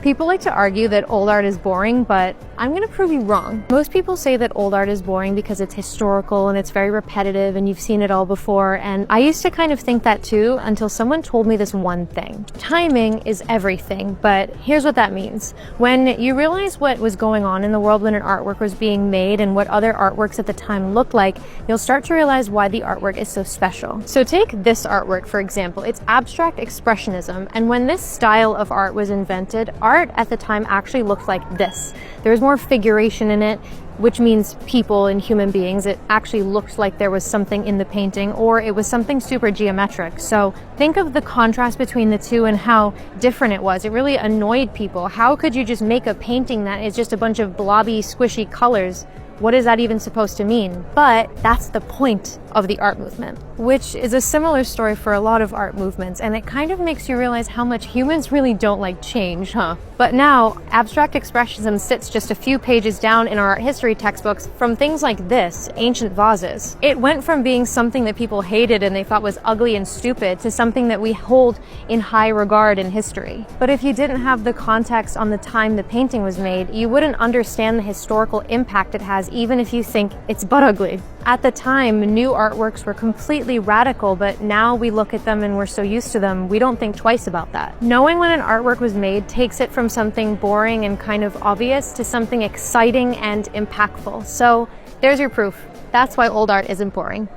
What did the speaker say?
People like to argue that old art is boring, but I'm gonna prove you wrong. Most people say that old art is boring because it's historical and it's very repetitive and you've seen it all before, and I used to kind of think that too until someone told me this one thing. Timing is everything, but here's what that means. When you realize what was going on in the world when an artwork was being made and what other artworks at the time looked like, you'll start to realize why the artwork is so special. So take this artwork, for example. It's abstract expressionism, and when this style of art was invented, art at the time actually looked like this. There was more figuration in it, which means people and human beings. It actually looked like there was something in the painting, or it was something super geometric. So think of the contrast between the two and how different it was. It really annoyed people. How could you just make a painting that is just a bunch of blobby, squishy colors? What is that even supposed to mean? But that's the point of the art movement, which is a similar story for a lot of art movements, and it kind of makes you realize how much humans really don't like change, huh? But now, abstract expressionism sits just a few pages down in our art history textbooks from things like this, ancient vases. It went from being something that people hated and they thought was ugly and stupid to something that we hold in high regard in history. But if you didn't have the context on the time the painting was made, you wouldn't understand the historical impact it has, even if you think it's butt ugly. At the time, new artworks were completely radical, but now we look at them and we're so used to them, we don't think twice about that. Knowing when an artwork was made takes it from something boring and kind of obvious to something exciting and impactful. So there's your proof. That's why old art isn't boring.